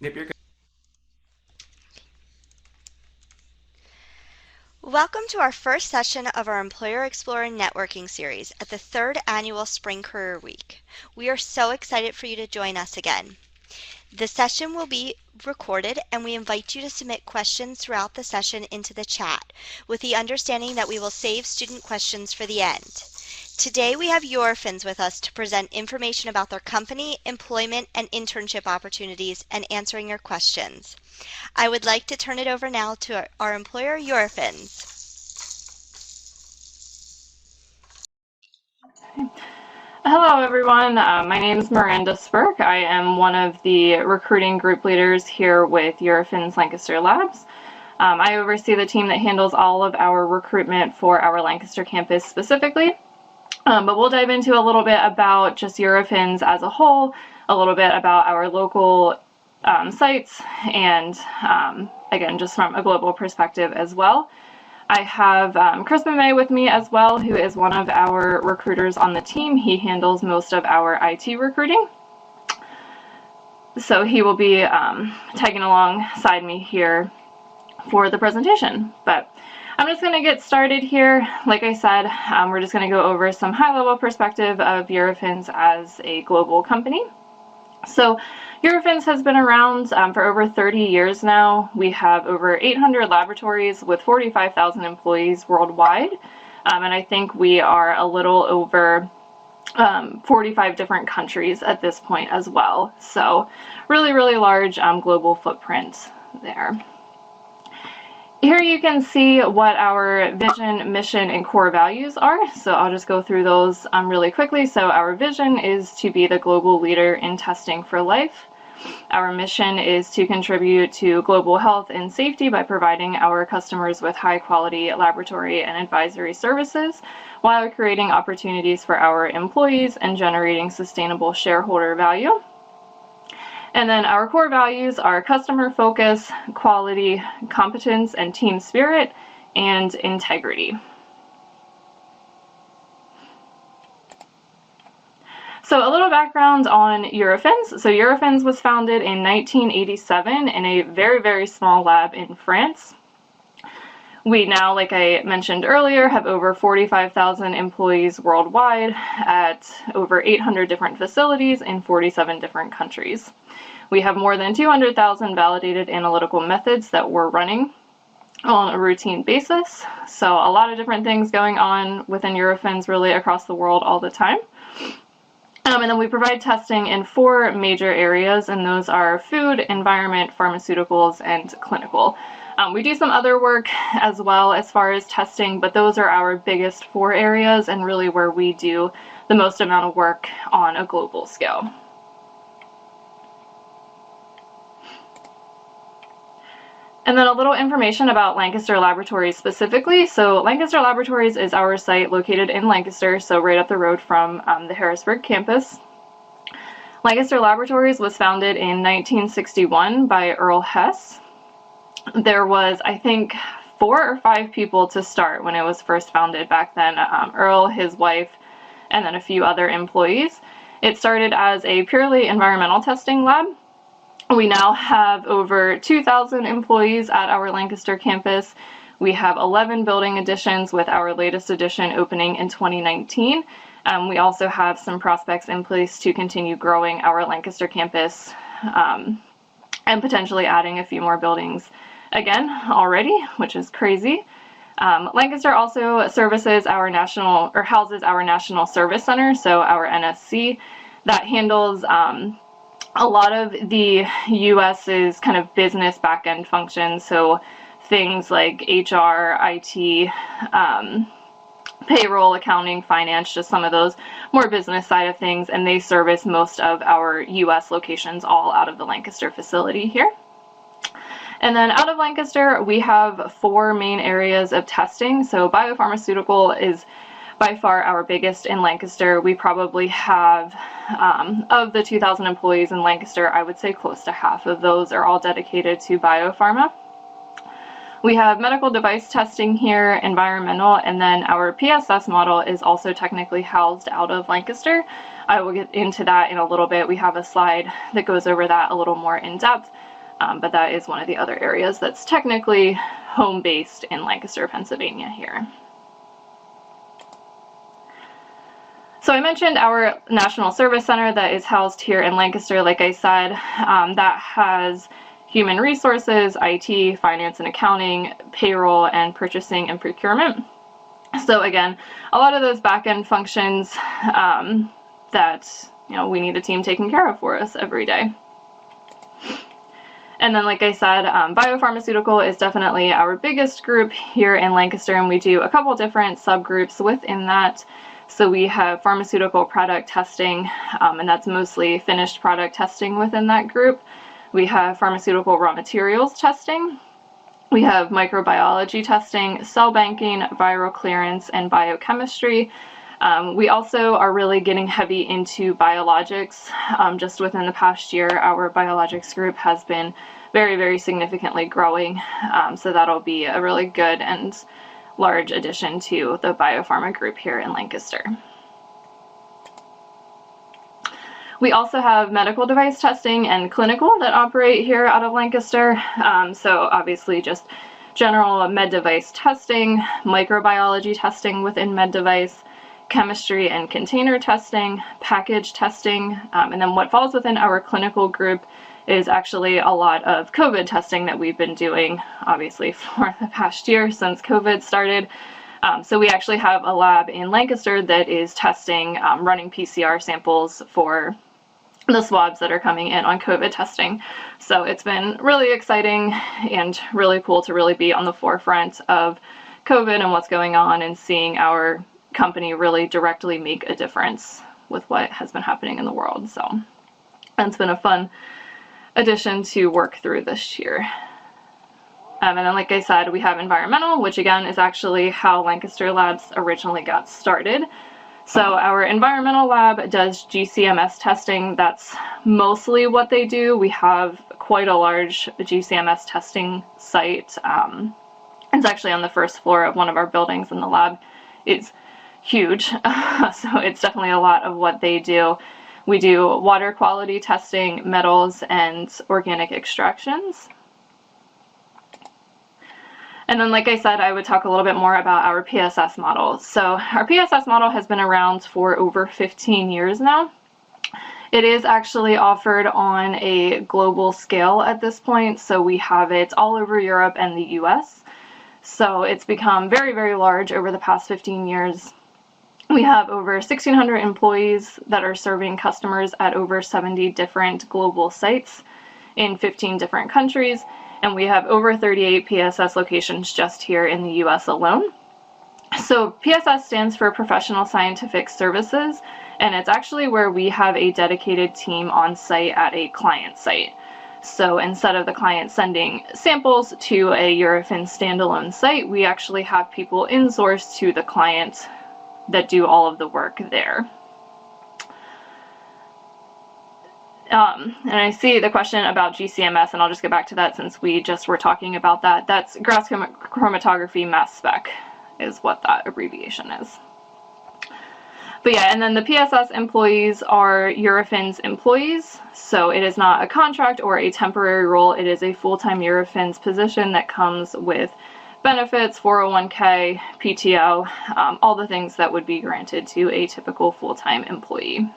Yep, you're good. Welcome to our first session of our Employer Explorer Networking Series at the third annual Spring Career Week. We are so excited for you to join us again. The session will be recorded and we invite you to submit questions throughout the session into the chat with the understanding that we will save student questions for the end. Today we have Eurofins with us to present information about their company, employment, and internship opportunities and answering your questions. I would like to turn it over now to our employer, Eurofins. Hello everyone, my name is Miranda Spurk. I am one of the recruiting group leaders here with Eurofins Lancaster Labs. I oversee the team that handles all of our recruitment for our Lancaster campus specifically. But we'll dive into a little bit about just Eurofins as a whole, a little bit about our local sites, and again, just from a global perspective as well. I have Crispin May with me as well, who is one of our recruiters on the team. He handles most of our IT recruiting. So he will be tagging alongside me here for the presentation. But I'm just going to get started here. Like I said, we're just going to go over some high-level perspective of Eurofins as a global company. So Eurofins has been around for over 30 years now. We have over 800 laboratories with 45,000 employees worldwide. And I think we are a little over 45 different countries at this point as well. So really, really large global footprint there. Here you can see what our vision, mission, and core values are. So I'll just go through those really quickly. So our vision is to be the global leader in testing for life. Our mission is to contribute to global health and safety by providing our customers with high quality laboratory and advisory services while creating opportunities for our employees and generating sustainable shareholder value. And then our core values are customer focus, quality, competence, and team spirit, and integrity. So a little background on Eurofins. So Eurofins was founded in 1987 in a very, very small lab in France. We now, like I mentioned earlier, have over 45,000 employees worldwide at over 800 different facilities in 47 different countries. We have more than 200,000 validated analytical methods that we're running on a routine basis. So a lot of different things going on within Eurofins really across the world all the time. And then we provide testing in 4 major areas, and those are food, environment, pharmaceuticals, and clinical. We do some other work as well as far as testing, but those are our biggest 4 areas and really where we do the most amount of work on a global scale. And then a little information about Lancaster Laboratories specifically. So Lancaster Laboratories is our site located in Lancaster, so right up the road from the Harrisburg campus. Lancaster Laboratories was founded in 1961 by Earl Hess. There was, I think, 4 or 5 people to start when it was first founded back then. Earl, his wife, and then a few other employees. It started as a purely environmental testing lab. We now have over 2,000 employees at our Lancaster campus. We have 11 building additions with our latest addition opening in 2019. We also have some prospects in place to continue growing our Lancaster campus and potentially adding a few more buildings again already, which is crazy. Lancaster also services our national, or houses our National Service Center, so our NSC, that handles a lot of the US's kind of business back-end functions, so things like HR, IT, payroll, accounting, finance, just some of those more business side of things, and they service most of our US locations all out of the Lancaster facility here. And then out of Lancaster, we have 4 main areas of testing. So biopharmaceutical is by far our biggest in Lancaster. We probably have, of the 2,000 employees in Lancaster, I would say close to half of those are all dedicated to biopharma. We have medical device testing here, environmental, and then our PSS model is also technically housed out of Lancaster. I will get into that in a little bit. We have a slide that goes over that a little more in depth. but that is one of the other areas that's technically home-based in Lancaster, Pennsylvania here. So I mentioned our National Service Center that is housed here in Lancaster. Like I said, that has human resources, IT, finance and accounting, payroll, and purchasing and procurement. So again, a lot of those back-end functions that we need a team taking care of for us every day. And then, like I said, biopharmaceutical is definitely our biggest group here in Lancaster, and we do a couple different subgroups within that. So we have pharmaceutical product testing, and that's mostly finished product testing within that group. We have pharmaceutical raw materials testing. We have microbiology testing, cell banking, viral clearance, and biochemistry. We also are really getting heavy into biologics. Just within the past year, our biologics group has been very, very significantly growing. So that'll be a really good and large addition to the biopharma group here in Lancaster. We also have medical device testing and clinical that operate here out of Lancaster. So obviously just general med device testing, microbiology testing within med device, chemistry and container testing, package testing, and then what falls within our clinical group is actually a lot of COVID testing that we've been doing, obviously, for the past year since COVID started. So we actually have a lab in Lancaster that is testing, running PCR samples for the swabs that are coming in on COVID testing. So it's been really exciting and really cool to really be on the forefront of COVID and what's going on and seeing our company really directly make a difference with what has been happening in the world. So it's been a fun addition to work through this year. And then, like I said, we have environmental, which again is actually how Lancaster Labs originally got started. So our environmental lab does GCMS testing. That's mostly what they do. We have quite a large GCMS testing site. It's actually on the first floor of one of our buildings, and the lab is huge. So it's definitely a lot of what they do. We do water quality testing, metals, and organic extractions. And then, like I said, I would talk a little bit more about our PSS model. So our PSS model has been around for over 15 years now. It is actually offered on a global scale at this point. So we have it all over Europe and the US. So it's become very, very large over the past 15 years. We have over 1,600 employees that are serving customers at over 70 different global sites in 15 different countries. And we have over 38 PSS locations just here in the US alone. So PSS stands for Professional Scientific Services, and it's actually where we have a dedicated team on site at a client site. So instead of the client sending samples to a Eurofins standalone site, we actually have people in-sourced to the client that do all of the work there. And I see the question about GCMS, and I'll just get back to that since we just were talking about that. That's gas chromatography mass spec is what that abbreviation is. But yeah, and then the PSS employees are Eurofins employees. So it is not a contract or a temporary role. It is a full-time Eurofins position that comes with benefits, 401k, PTO, all the things that would be granted to a typical full-time employee.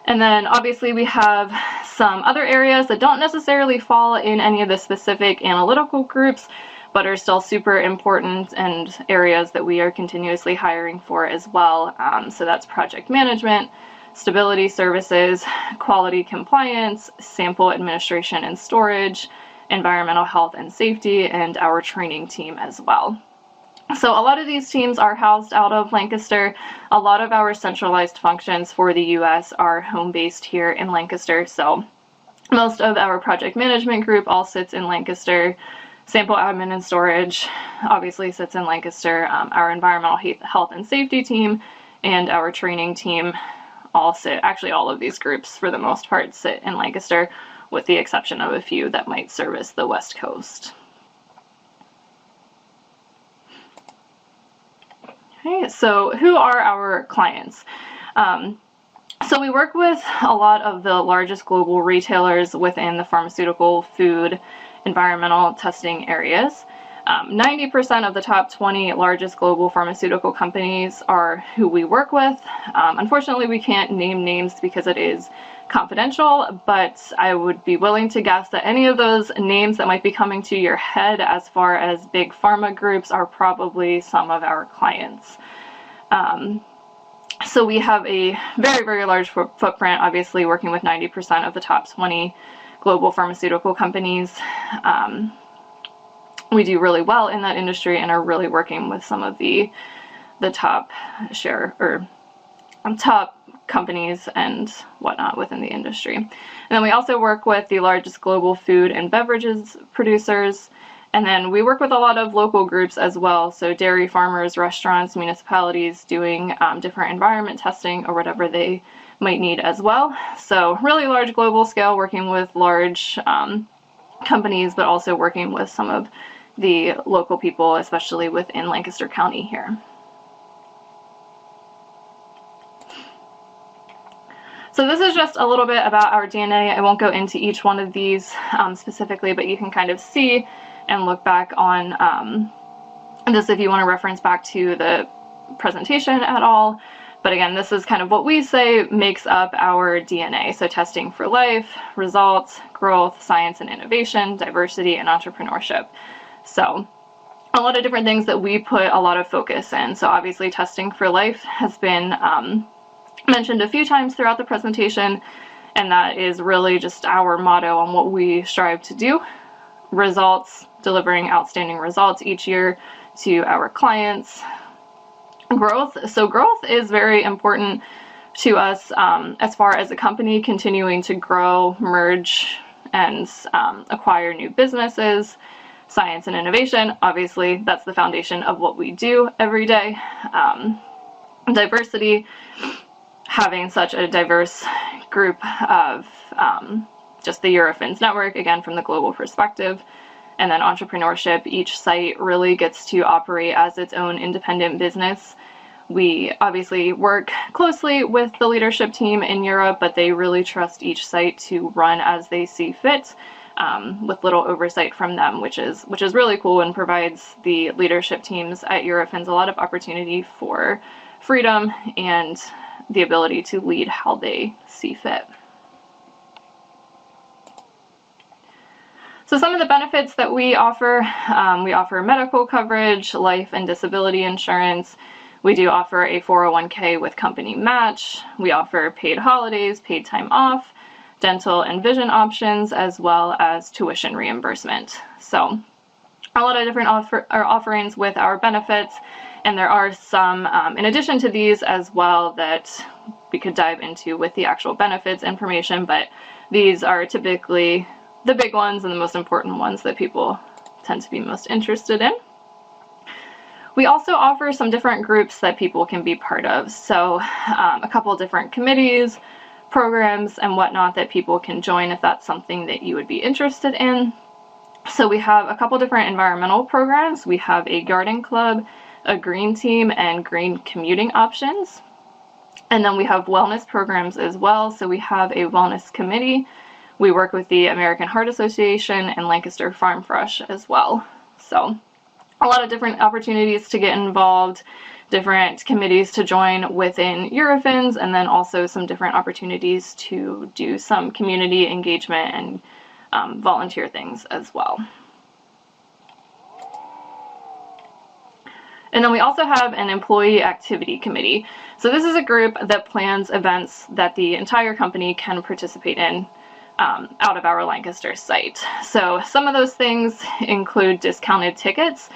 And then obviously we have some other areas that don't necessarily fall in any of the specific analytical groups, but are still super important and areas that we are continuously hiring for as well. So that's project management, stability services, quality compliance, sample administration and storage, environmental health and safety, and our training team as well. So a lot of these teams are housed out of Lancaster. A lot of our centralized functions for the US are home-based here in Lancaster. So most of our project management group all sits in Lancaster. Sample admin and storage obviously sits in Lancaster. Our environmental health and safety team and our training team all sit, actually all of these groups for the most part sit in Lancaster, with the exception of a few that might service the West Coast. Okay, so who are our clients? So we work with a lot of the largest global retailers within the pharmaceutical, food, environmental testing areas. 90% of the top 20 largest global pharmaceutical companies are who we work with. Unfortunately, we can't name names because it is confidential, but I would be willing to guess that any of those names that might be coming to your head as far as big pharma groups are probably some of our clients. So we have a very, very large footprint, obviously working with 90% of the top 20 global pharmaceutical companies. We do really well in that industry and are really working with some of the top share or top companies and whatnot within the industry. And then we also work with the largest global food and beverages producers. And then we work with a lot of local groups as well. So dairy farmers, restaurants, municipalities doing different environment testing or whatever they might need as well. So really large global scale, working with large companies, but also working with some of the local people, especially within Lancaster County here. So this is just a little bit about our DNA. I won't go into each one of these specifically, but you can kind of see and look back on this if you want to reference back to the presentation at all. But again, this is kind of what we say makes up our DNA. So testing for life, results, growth, science and innovation, diversity, and entrepreneurship. So a lot of different things that we put a lot of focus in. So obviously testing for life has been mentioned a few times throughout the presentation, and that is really just our motto on what we strive to do. Results, delivering outstanding results each year to our clients. Growth. So growth is very important to us as far as a company continuing to grow, merge, and acquire new businesses. Science and innovation, obviously, that's the foundation of what we do every day. Diversity, having such a diverse group of just the Eurofins network, again, from the global perspective. And then entrepreneurship, each site really gets to operate as its own independent business. We obviously work closely with the leadership team in Europe, but they really trust each site to run as they see fit, with little oversight from them, which is really cool and provides the leadership teams at Eurofins a lot of opportunity for freedom and the ability to lead how they see fit. So some of the benefits that we offer medical coverage, life and disability insurance. We do offer a 401k with company match. We offer paid holidays, paid time off, dental and vision options, as well as tuition reimbursement. So a lot of different offerings with our benefits, and there are some in addition to these as well that we could dive into with the actual benefits information, but these are typically the big ones and the most important ones that people tend to be most interested in. We also offer some different groups that people can be part of. So a couple of different committees, programs, and whatnot that people can join if that's something that you would be interested in. So we have a couple different environmental programs. We have a garden club, a green team, and green commuting options. And then we have wellness programs as well. So we have a wellness committee. We work with the American Heart Association and Lancaster Farm Fresh as well. So a lot of different opportunities to get involved, different committees to join within Eurofins, and then also some different opportunities to do some community engagement and volunteer things as well. And then we also have an employee activity committee. So this is a group that plans events that the entire company can participate in out of our Lancaster site. So some of those things include discounted tickets.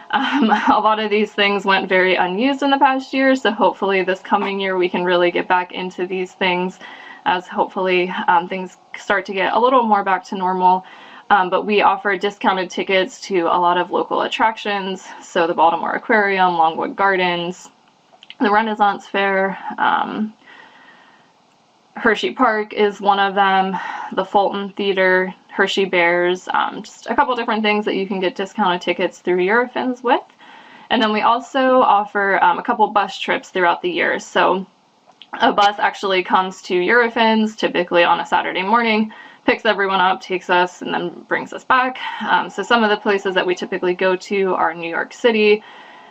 A lot of these things went very unused in the past year, so hopefully this coming year we can really get back into these things as hopefully things start to get a little more back to normal. But we offer discounted tickets to a lot of local attractions, so the Baltimore Aquarium, Longwood Gardens, the Renaissance Fair, Hershey Park is one of them, the Fulton Theater, Hershey Bears, just a couple different things that you can get discounted tickets through Eurofins with. And then we also offer a couple bus trips throughout the year. So A bus actually comes to Eurofins, typically on a Saturday morning, picks everyone up, takes us, and then brings us back. So some of the places that we typically go to are New York City,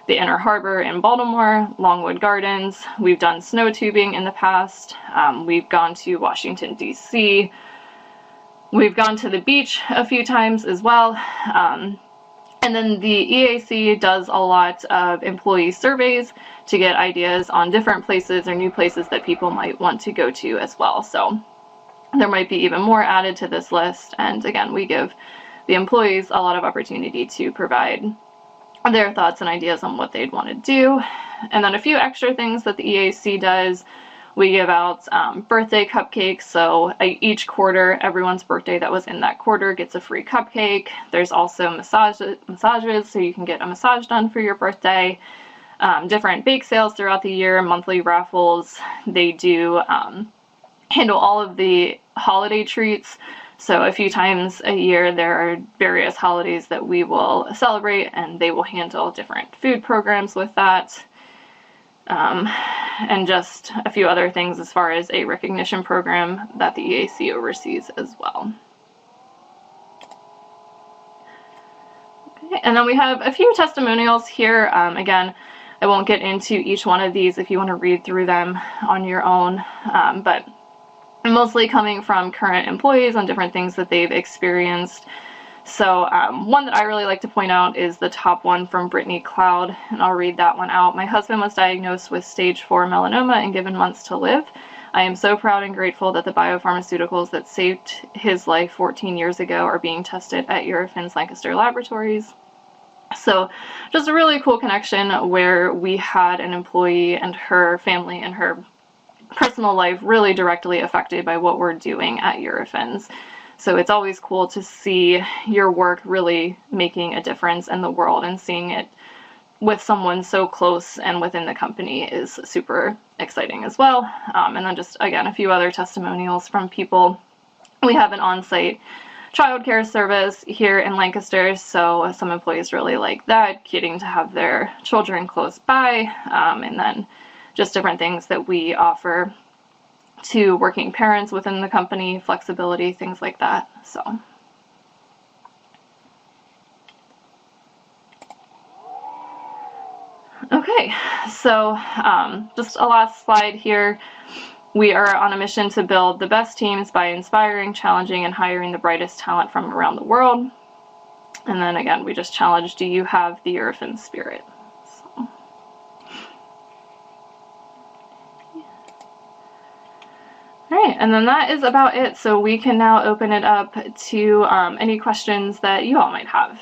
the Inner Harbor in Baltimore, Longwood Gardens. We've done snow tubing in the past. We've gone to Washington, D.C. We've gone to the beach a few times as well. And then the EAC does a lot of employee surveys to get ideas on different places or new places that people might want to go to as well. So there might be even more added to this list. And again, we give the employees a lot of opportunity to provide their thoughts and ideas on what they'd want to do. And then a few extra things that the EAC does. We give out birthday cupcakes, so each quarter, everyone's birthday that was in that quarter gets a free cupcake. There's also massages, so you can get a massage done for your birthday. Different bake sales throughout the year, monthly raffles. They do handle all of the holiday treats. So a few times a year, there are various holidays that we will celebrate, and they will handle different food programs with that. And just a few other things as far as a recognition program that the EAC oversees as well. Okay, and then we have a few testimonials here. Again, I won't get into each one of these if you want to read through them on your own, but mostly coming from current employees on different things that they've experienced. So one that I really like to point out is the top one from Brittany Cloud, and I'll read that one out. My husband was diagnosed with stage 4 melanoma and given months to live. I am so proud and grateful that the biopharmaceuticals that saved his life 14 years ago are being tested at Eurofins Lancaster Laboratories. So just a really cool connection where we had an employee and her family and her personal life really directly affected by what we're doing at Eurofins. So it's always cool to see your work really making a difference in the world, and seeing it with someone so close and within the company is super exciting as well. And then just, again, a few other testimonials from people. We have an on-site childcare service here in Lancaster, so some employees really like that, getting to have their children close by, and then just different things that we offer to working parents within the company, flexibility, things like that. So okay, so just a last slide here. We are on a mission to build the best teams by inspiring, challenging, and hiring the brightest talent from around the world. And then again, we just challenge, do you have the Eurofins spirit? So. All right, and then that is about it. So we can now open it up to any questions that you all might have.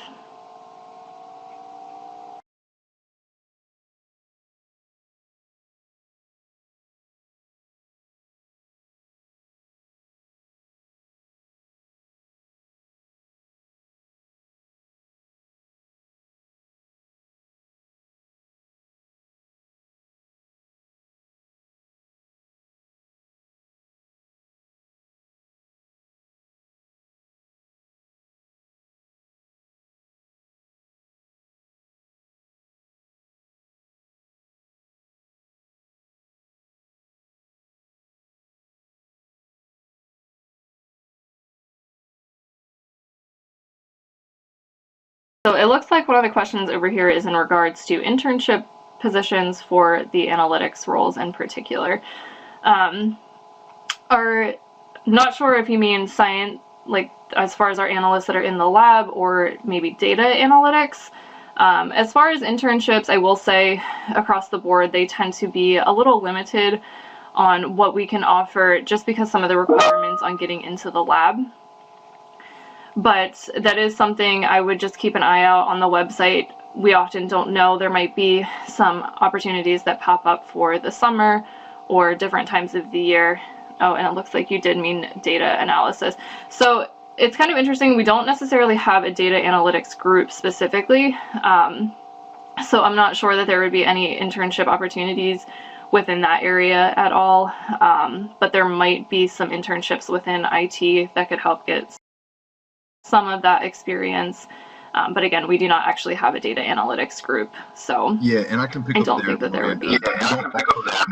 So it looks like one of the questions over here is in regards to internship positions for the analytics roles in particular. Are not sure if you mean science, like as far as our analysts that are in the lab, or maybe data analytics. As far as internships, I will say across the board, they tend to be a little limited on what we can offer, just because some of the requirements on getting into the lab. But that is something I would just keep an eye out on the website. We often don't know. There might be some opportunities that pop up for the summer or different times of the year. Oh, and it looks like you did mean data analysis. So it's kind of interesting. We don't necessarily have a data analytics group specifically. So I'm not sure that there would be any internship opportunities within that area at all. But there might be some internships within IT that could help get some of that experience But again, we do not actually have a data analytics group, so yeah, and I can pick I up don't there. think that there would be. We don't have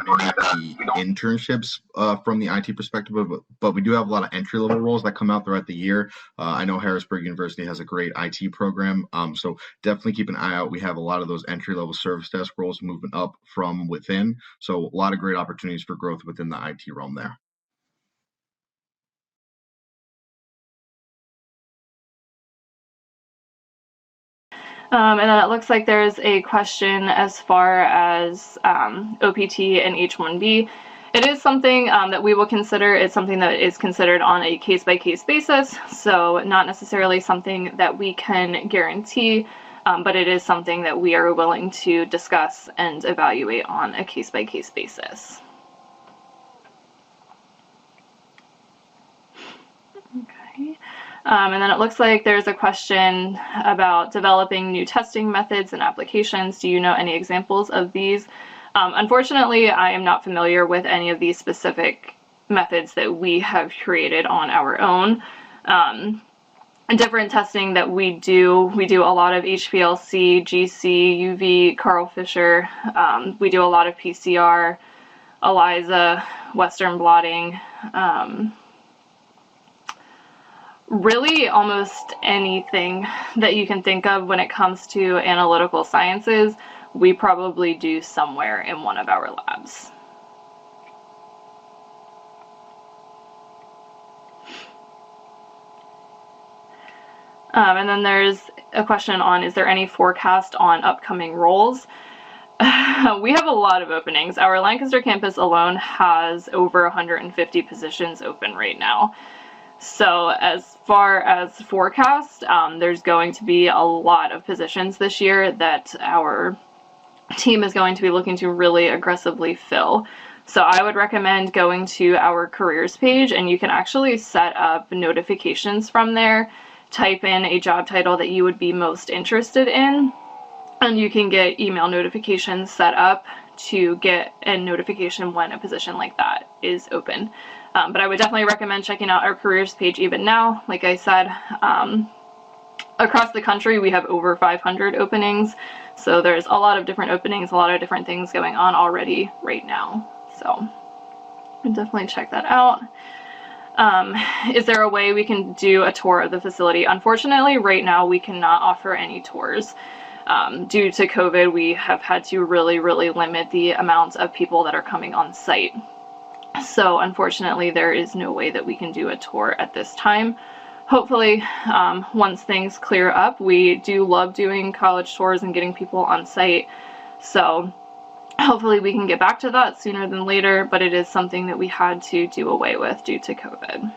many of the internships from the IT perspective, but we do have a lot of entry-level roles that come out throughout the year. I know Harrisburg University has a great IT program, so definitely keep an eye out. We have a lot of those entry-level service desk roles moving up from within, so a lot of great opportunities for growth within the IT realm there. And then it looks like there's a question as far as OPT and H1b. It is something that we will consider. It's something that is considered on a case-by-case basis, so not necessarily something that we can guarantee, but it is something that we are willing to discuss and evaluate on a case-by-case basis. Okay. And then it looks like there's a question about developing new testing methods and applications. Do you know any examples of these? Unfortunately, I am not familiar with any of these specific methods that we have created on our own. Different testing that we do a lot of HPLC, GC, UV, Carl Fisher. We do a lot of PCR, ELISA, Western blotting. Really almost anything that you can think of when it comes to analytical sciences, we probably do somewhere in one of our labs. And then there's a question on, is there any forecast on upcoming roles? We have a lot of openings. Our Lancaster campus alone has over 150 positions open right now. So as far as forecast, there's going to be a lot of positions this year that our team is going to be looking to really aggressively fill. So I would recommend going to our careers page, and you can actually set up notifications from there. Type in a job title that you would be most interested in, and you can get email notifications set up to get a notification when a position like that is open. But I would definitely recommend checking out our careers page even now. Like I said, across the country we have over 500 openings, so there's a lot of different openings, a lot of different things going on already right now. So definitely check that out. Is there a way we can do a tour of the facility? Unfortunately, right now we cannot offer any tours. Due to COVID, we have had to really limit the amount of people that are coming on site. So unfortunately, there is no way that we can do a tour at this time. Hopefully, once things clear up, we do love doing college tours and getting people on site. So hopefully we can get back to that sooner than later, but it is something that we had to do away with due to COVID.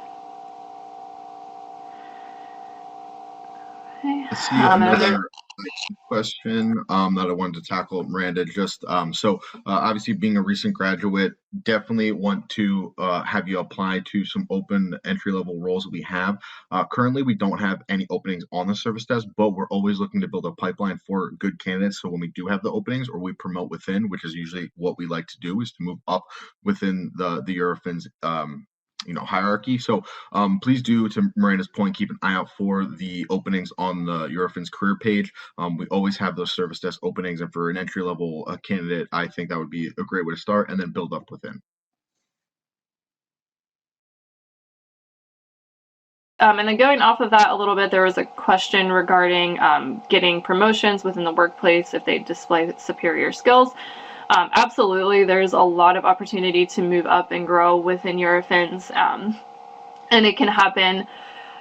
Okay. Let's see another question that I wanted to tackle, Miranda. Just obviously being a recent graduate, definitely want to have you apply to some open entry-level roles that we have. Currently, we don't have any openings on the service desk, but we're always looking to build a pipeline for good candidates. So when we do have the openings, or we promote within, which is usually what we like to do, is to move up within the Eurofins hierarchy. So please do, to Miranda's point, keep an eye out for the openings on the Eurofins career page. We always have those service desk openings, and for an entry-level candidate, I think that would be a great way to start and then build up within. And then going off of that a little bit, there was a question regarding getting promotions within the workplace if they display superior skills. Absolutely, there's a lot of opportunity to move up and grow within Eurofins, and it can happen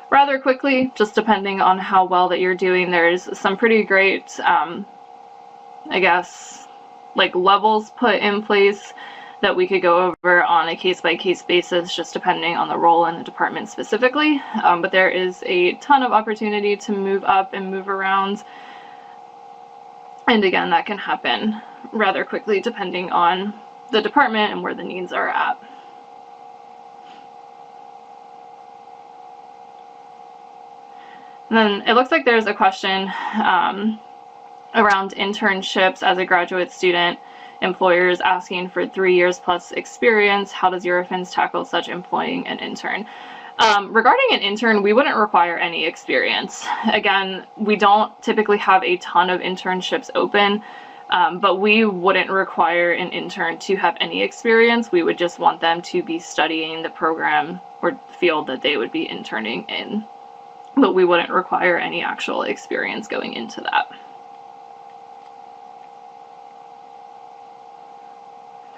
rather quickly, just depending on how well that you're doing. There's some pretty great, I guess, like levels put in place that we could go over on a case-by-case basis, just depending on the role in the department specifically. But there is a ton of opportunity to move up and move around. And again, that can happen rather quickly depending on the department and where the needs are at. And then it looks like there's a question around internships as a graduate student. Employers asking for 3 years plus experience. How does Eurofins tackle such employing an intern? Regarding an intern, we wouldn't require any experience. Again, we don't typically have a ton of internships open, but we wouldn't require an intern to have any experience. We would just want them to be studying the program or field that they would be interning in, but we wouldn't require any actual experience going into that.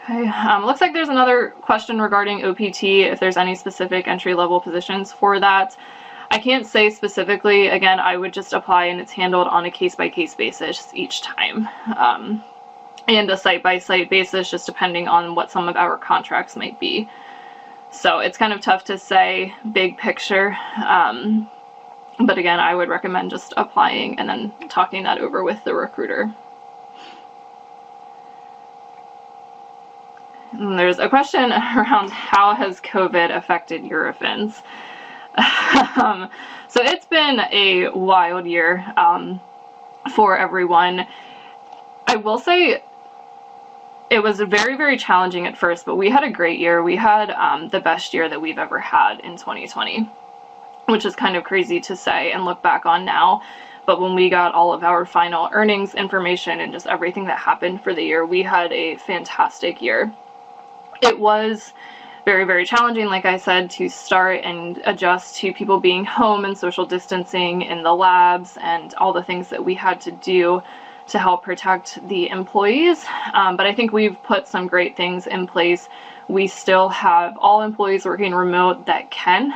Okay, looks like there's another question regarding OPT, if there's any specific entry-level positions for that. I can't say specifically. Again, I would just apply, and it's handled on a case-by-case basis each time, and a site-by-site basis, just depending on what some of our contracts might be. So it's kind of tough to say big picture, but again, I would recommend just applying and then talking that over with the recruiter. And there's a question around how has COVID affected Eurofins. So it's been a wild year for everyone. I will say it was very, very challenging at first, but we had a great year. We had the best year that we've ever had in 2020, which is kind of crazy to say and look back on now. But when we got all of our final earnings information and just everything that happened for the year, we had a fantastic year. It was very, very challenging, like I said, to start and adjust to people being home and social distancing in the labs and all the things that we had to do to help protect the employees. But I think we've put some great things in place. We still have all employees working remote that can.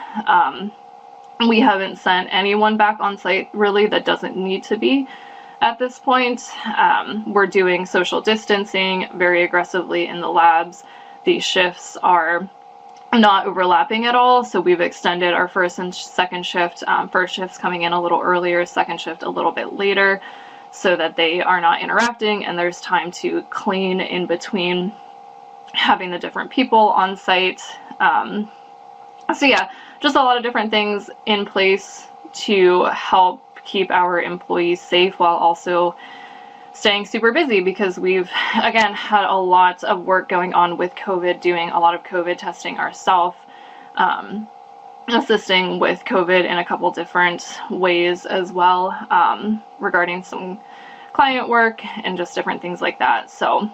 We haven't sent anyone back on site really that doesn't need to be at this point. We're doing social distancing very aggressively in the labs. These shifts are not overlapping at all, so we've extended our first and second shift. First shift's coming in a little earlier, second shift a little bit later, so that they are not interacting and there's time to clean in between having the different people on site. So yeah, just a lot of different things in place to help keep our employees safe while also staying super busy, because we've, again, had a lot of work going on with COVID, doing a lot of COVID testing ourselves, assisting with COVID in a couple different ways as well, regarding some client work and just different things like that. So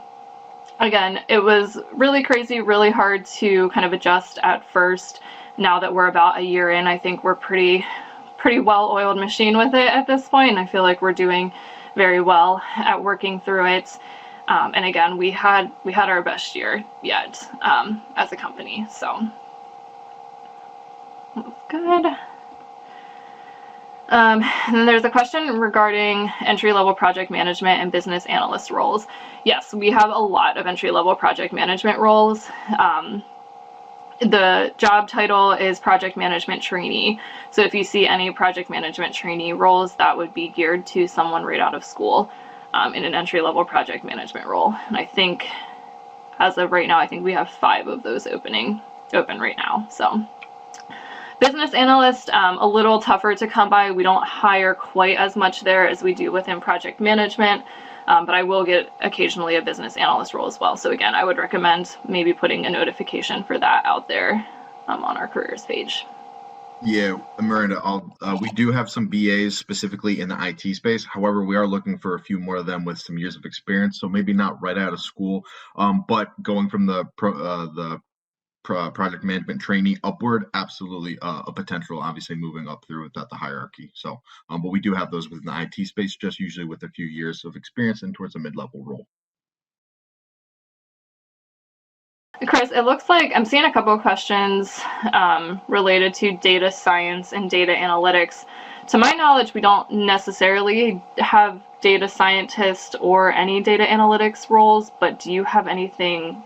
again, it was really crazy, really hard to kind of adjust at first. Now that we're about a year in, I think we're pretty well-oiled machine with it at this point, and I feel like we're doing very well at working through it. And again, we had our best year yet as a company, so that's good. And then there's a question regarding entry-level project management and business analyst roles. Yes, we have a lot of entry-level project management roles. The job title is project management trainee. So if you see any project management trainee roles, that would be geared to someone right out of school in an entry-level project management role. And I think as of right now, I think we have 5 of those open right now. So business analyst, a little tougher to come by. We don't hire quite as much there as we do within project management. But I will get occasionally a business analyst role as well. So again, I would recommend maybe putting a notification for that out there on our careers page. Yeah, Miranda, we do have some BAs specifically in the IT space. However, we are looking for a few more of them with some years of experience. So maybe not right out of school, but going from the project management trainee upward, absolutely a potential, obviously moving up through the hierarchy. So, but we do have those within the IT space, just usually with a few years of experience and towards a mid-level role. Chris, it looks like I'm seeing a couple of questions related to data science and data analytics. To my knowledge, we don't necessarily have data scientist or any data analytics roles, but do you have anything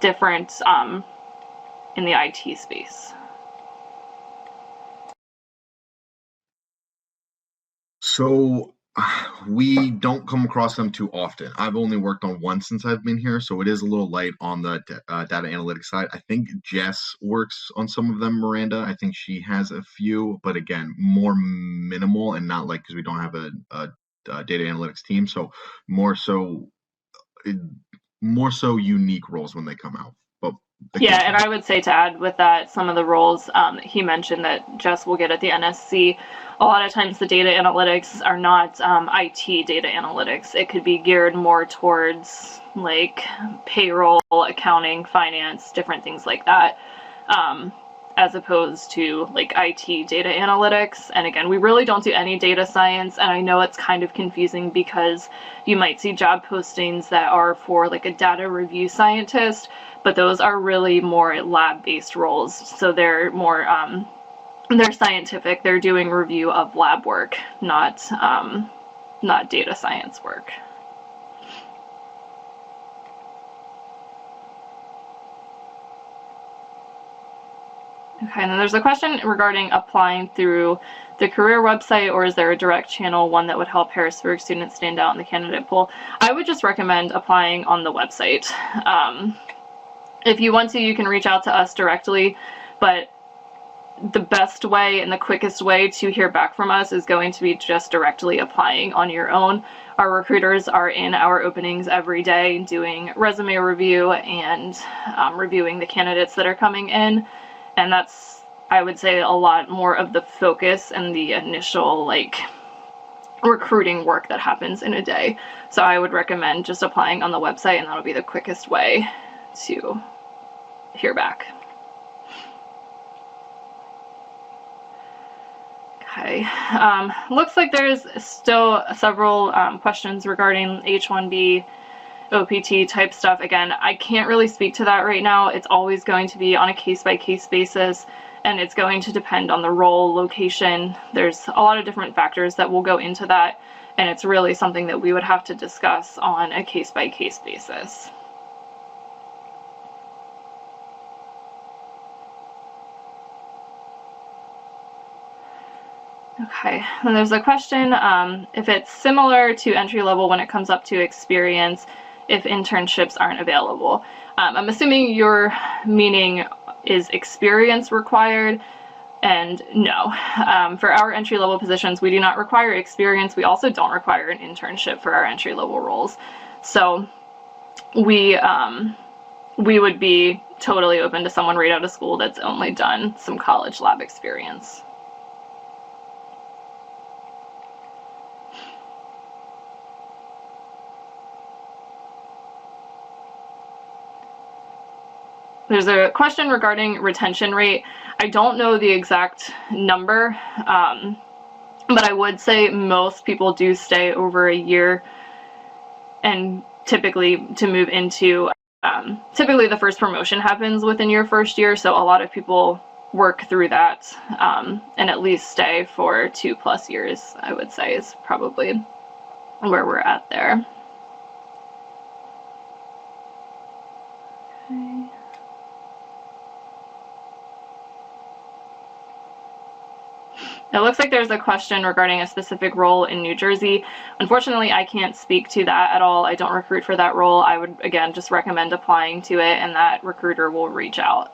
different in the IT space? So we don't come across them too often. I've only worked on one since I've been here, so it is a little light on the data analytics side. I think Jess works on some of them, Miranda. I think she has a few, but again, more minimal and not like, because we don't have a data analytics team, so more so unique roles when they come out. But Yeah, and I would say to add with that, some of the roles he mentioned that Jess will get at the NSC, a lot of times the data analytics are not IT data analytics. It could be geared more towards like payroll, accounting, finance, different things like that, as opposed to like IT data analytics. And again, we really don't do any data science, and I know it's kind of confusing because you might see job postings that are for like a data review scientist, but those are really more lab-based roles. So they're more, they're scientific. They're doing review of lab work, not data science work. Okay, and then there's a question regarding applying through the career website, or is there a direct channel, one that would help Harrisburg students stand out in the candidate pool? I would just recommend applying on the website. If you want to, you can reach out to us directly, but the best way and the quickest way to hear back from us is going to be just directly applying on your own. Our recruiters are in our openings every day doing resume review and reviewing the candidates that are coming in, and that's, I would say, a lot more of the focus and the initial like recruiting work that happens in a day. So I would recommend just applying on the website, and that'll be the quickest way to hear back. Okay, looks like there's still several questions regarding H1b OPT type stuff. Again, I can't really speak to that right now. It's always going to be on a case-by-case basis, and it's going to depend on the role, location. There's a lot of different factors that will go into that, and it's really something that we would have to discuss on a case-by-case basis. Okay, and there's a question if it's similar to entry level when it comes up to experience, if internships aren't available. I'm assuming your meaning is experience required, and no. For our entry level positions, we do not require experience. We also don't require an internship for our entry level roles. So we would be totally open to someone right out of school that's only done some college lab experience. There's a question regarding retention rate. I don't know the exact number, but I would say most people do stay over a year, and typically to move into, typically the first promotion happens within your first year, so a lot of people work through that and at least stay for 2+ years, I would say, is probably where we're at there. Okay. It looks like there's a question regarding a specific role in New Jersey. Unfortunately, I can't speak to that at all. I don't recruit for that role. I would, again, just recommend applying to it, and that recruiter will reach out.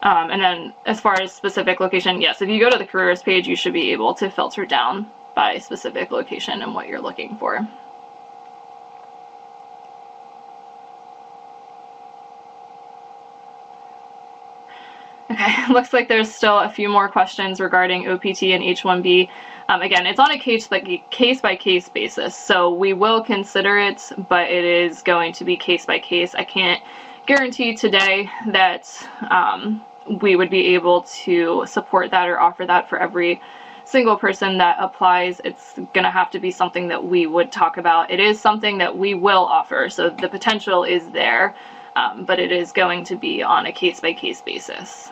And then as far as specific location, yes, if you go to the careers page, you should be able to filter down by specific location and what you're looking for. Okay, looks like there's still a few more questions regarding OPT and H1b. Again, it's on a case-by-case basis, so we will consider it, but it is going to be case-by-case. I can't guarantee today that we would be able to support that or offer that for every single person that applies. It's going to have to be something that we would talk about. It is something that we will offer, so the potential is there, but it is going to be on a case-by-case basis.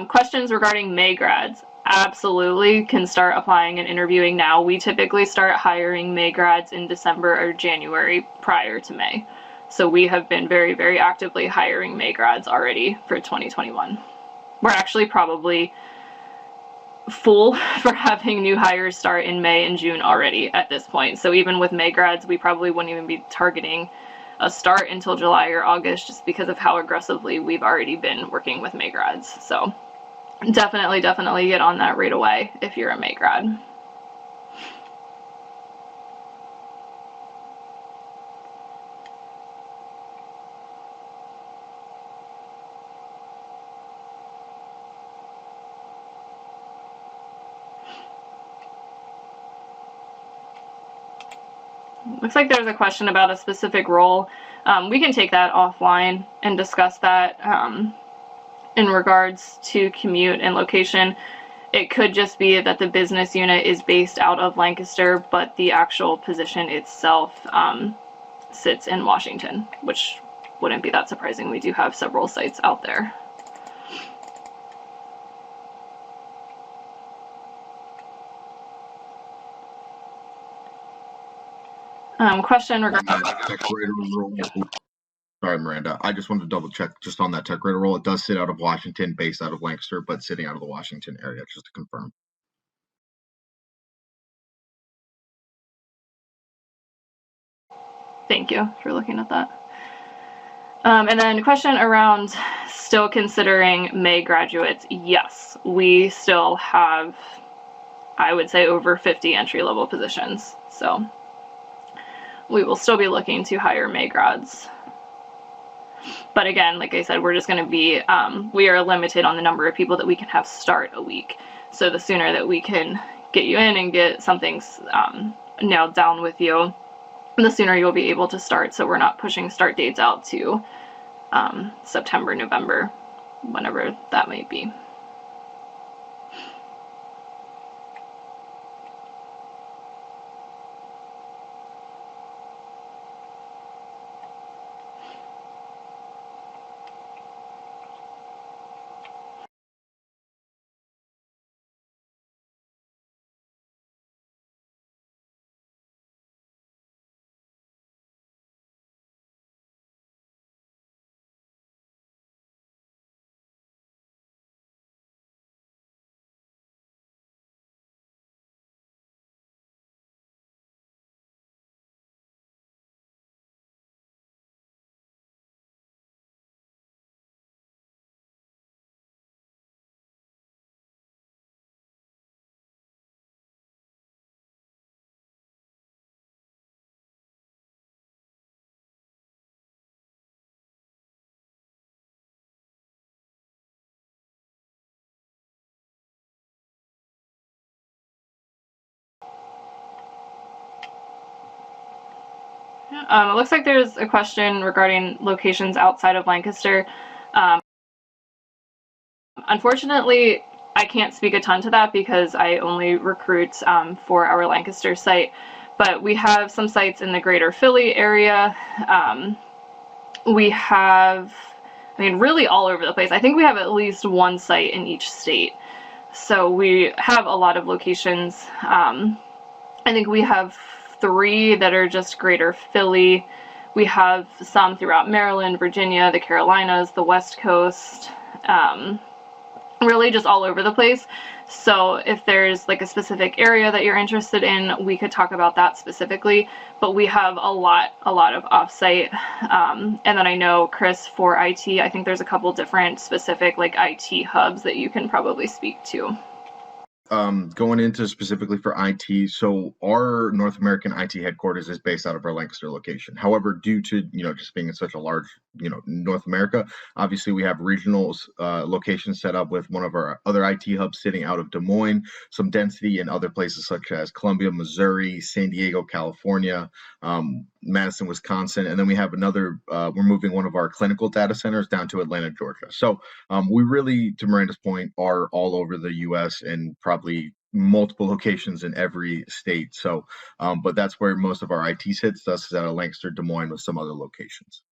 Questions regarding May grads. Absolutely can start applying and interviewing now. We typically start hiring May grads in December or January prior to May. So we have been very, very actively hiring May grads already for 2021. We're actually probably full for having new hires start in May and June already at this point. So even with May grads, we probably wouldn't even be targeting a start until July or August, just because of how aggressively we've already been working with May grads. So definitely get on that right away if you're a May grad. Looks like there's a question about a specific role. We can take that offline and discuss that in regards to commute and location. It could just be that the business unit is based out of Lancaster, but the actual position itself sits in Washington, which wouldn't be that surprising. We do have several sites out there. Question regarding tech writer role. Sorry, Miranda. I just wanted to double check just on that tech writer role. It does sit out of Washington, based out of Lancaster, but sitting out of the Washington area, just to confirm. Thank you for looking at that. And then a question around still considering May graduates. Yes, we still have, I would say, over 50 entry-level positions. So we will still be looking to hire May grads. But again, like I said, we're just going to be, we are limited on the number of people that we can have start a week. So the sooner that we can get you in and get something nailed down with you, the sooner you'll be able to start. So we're not pushing start dates out to September, November, whenever that might be. It looks like there's a question regarding locations outside of Lancaster. Unfortunately, I can't speak a ton to that because I only recruit for our Lancaster site, but we have some sites in the greater Philly area. We have, I mean, really all over the place. I think we have at least one site in each state. So we have a lot of locations. I think we have 3 that are just greater Philly. We have some throughout Maryland, Virginia, the Carolinas, the West Coast, really just all over the place. So if there's like a specific area that you're interested in, we could talk about that specifically, but we have a lot of offsite. And then I know, Chris, for IT, I think there's a couple different specific like IT hubs that you can probably speak to. Going into specifically for IT, so our North American IT headquarters is based out of our Lancaster location. However, due to just being in such a large North America, obviously we have regional locations set up with one of our other IT hubs sitting out of Des Moines, some density in other places such as Columbia, Missouri, San Diego, California, Madison, Wisconsin, and then we have another. We're moving one of our clinical data centers down to Atlanta, Georgia. So we really, to Miranda's point, are all over the U.S. and probably multiple locations in every state. So, but that's where most of our IT sits. Thus, is out of Lancaster, Des Moines, with some other locations.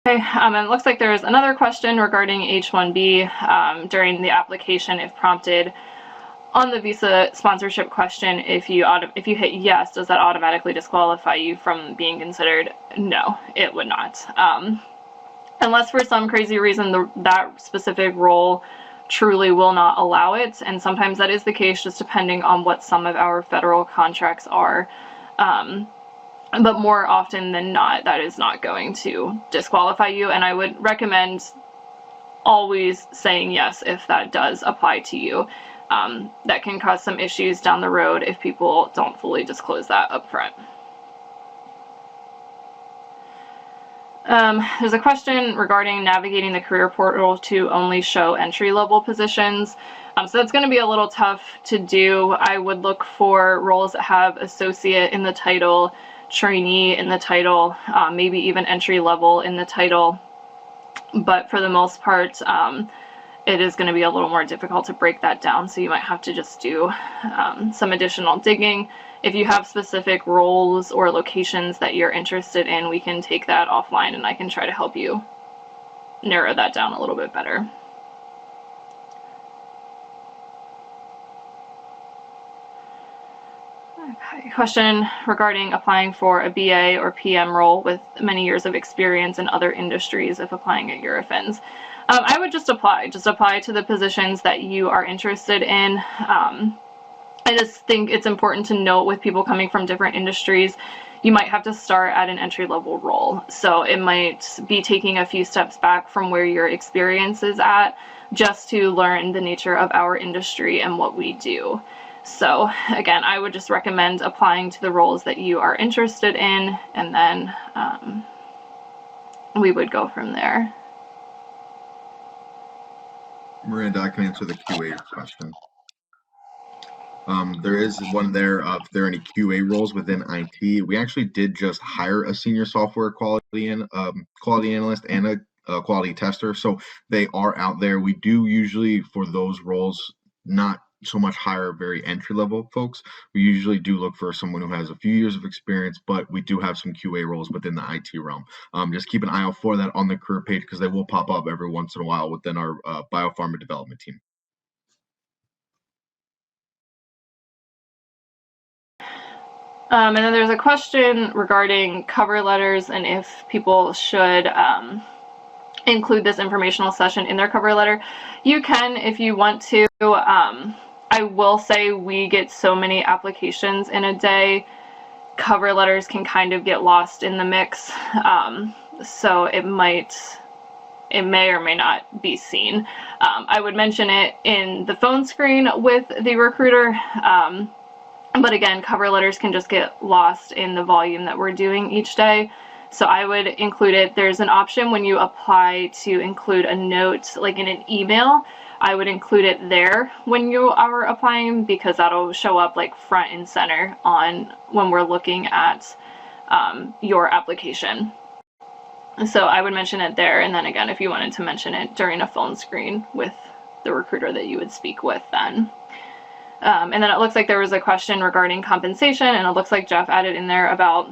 Okay, and it looks like there's another question regarding H1b during the application, if prompted. On the visa sponsorship question, if you hit yes, does that automatically disqualify you from being considered? No, it would not. Unless for some crazy reason that specific role truly will not allow it, and sometimes that is the case just depending on what some of our federal contracts are. But more often than not, that is not going to disqualify you, and I would recommend always saying yes if that does apply to you. That can cause some issues down the road if people don't fully disclose that up front. There's a question regarding navigating the career portal to only show entry-level positions. So that's going to be a little tough to do. I would look for roles that have associate in the title, trainee in the title, maybe even entry-level in the title. But for the most part, it is going to be a little more difficult to break that down, so you might have to just do some additional digging. If you have specific roles or locations that you're interested in, we can take that offline and I can try to help you narrow that down a little bit better. Okay, question regarding applying for a BA or PM role with many years of experience in other industries if applying at Eurofins. I would just apply to the positions that you are interested in. I just think it's important to note with people coming from different industries, you might have to start at an entry-level role. So it might be taking a few steps back from where your experience is at just to learn the nature of our industry and what we do. So again, I would just recommend applying to the roles that you are interested in, and then we would go from there. Miranda, I can answer the QA question. There is one there. If there are any QA roles within IT, we actually did just hire a senior software quality analyst and a quality tester, so they are out there. We do usually, for those roles, not so much hire very entry-level folks. We usually do look for someone who has a few years of experience, but we do have some QA roles within the IT realm. Just keep an eye out for that on the career page, because they will pop up every once in a while within our biopharma development team. And then there's a question regarding cover letters and if people should include this informational session in their cover letter. You can if you want to. I will say we get so many applications in a day, cover letters can kind of get lost in the mix. So it may or may not be seen. I would mention it in the phone screen with the recruiter. But again, cover letters can just get lost in the volume that we're doing each day. So I would include it. There's an option when you apply to include a note, like in an email. I would include it there when you are applying, because that'll show up like front and center on when we're looking at your application. So I would mention it there. And then again, if you wanted to mention it during a phone screen with the recruiter that you would speak with then. And then it looks like there was a question regarding compensation, and it looks like Jeff added in there about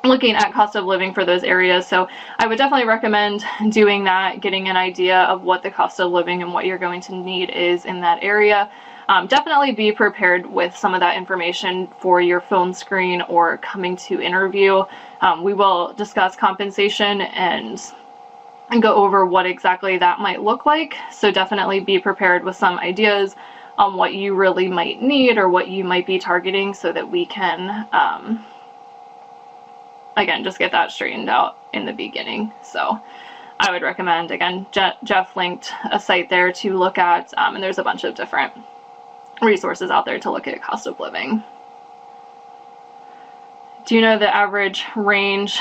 looking at cost of living for those areas. So I would definitely recommend doing that, getting an idea of what the cost of living and what you're going to need is in that area. Definitely be prepared with some of that information for your phone screen or coming to interview. We will discuss compensation and go over what exactly that might look like. So definitely be prepared with some ideas on what you really might need or what you might be targeting, so that we can again, just get that straightened out in the beginning. So I would recommend, again, Jeff linked a site there to look at, and there's a bunch of different resources out there to look at cost of living. Do you know the average range?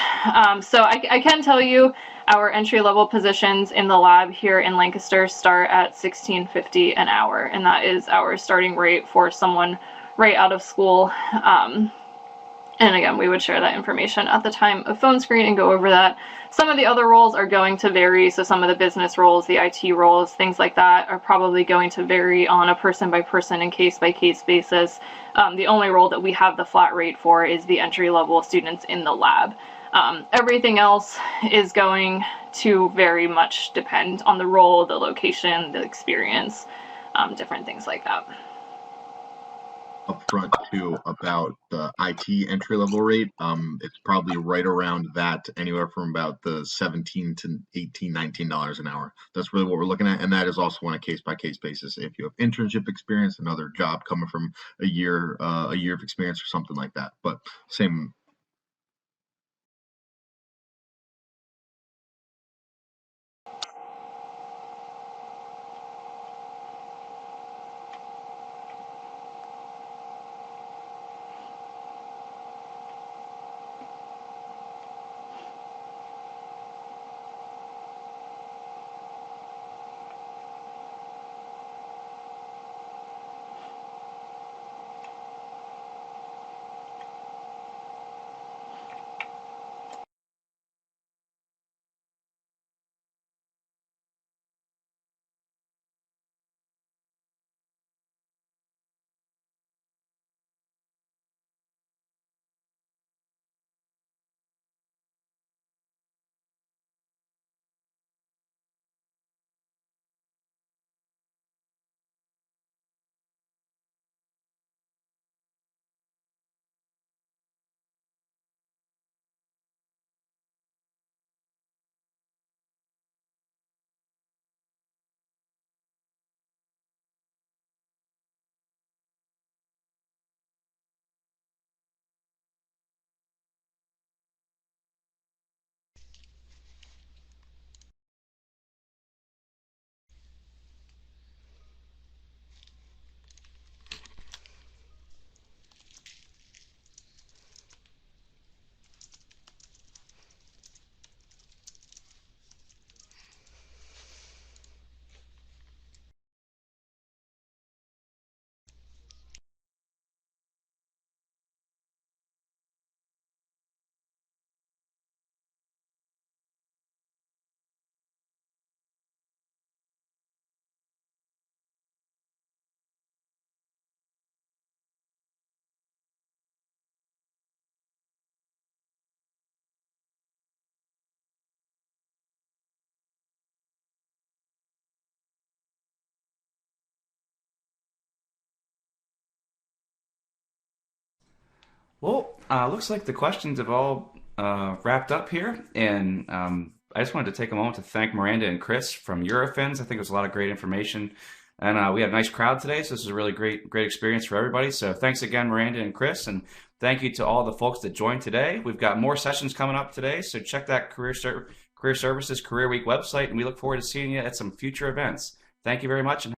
So I can tell you our entry-level positions in the lab here in Lancaster start at $16.50 an hour, and that is our starting rate for someone right out of school. And again, we would share that information at the time of phone screen and go over that. Some of the other roles are going to vary. So some of the business roles, the IT roles, things like that are probably going to vary on a person-by-person and case-by-case basis. The only role that we have the flat rate for is the entry-level students in the lab. Everything else is going to very much depend on the role, the location, the experience, different things like that. Up front, to about the IT entry level rate. It's probably right around that, anywhere from about the 17 to 18, $19 an hour. That's really what we're looking at, and that is also on a case by case basis. If you have internship experience, another job coming from a year of experience or something like that. But same. Well, looks like the questions have all wrapped up here, and I just wanted to take a moment to thank Miranda and Chris from Eurofins. I think it was a lot of great information, and we had a nice crowd today, so this is a really great experience for everybody. So thanks again, Miranda and Chris, and thank you to all the folks that joined today. We've got more sessions coming up today, so check that Career Services Career Week website, and we look forward to seeing you at some future events. Thank you very much. And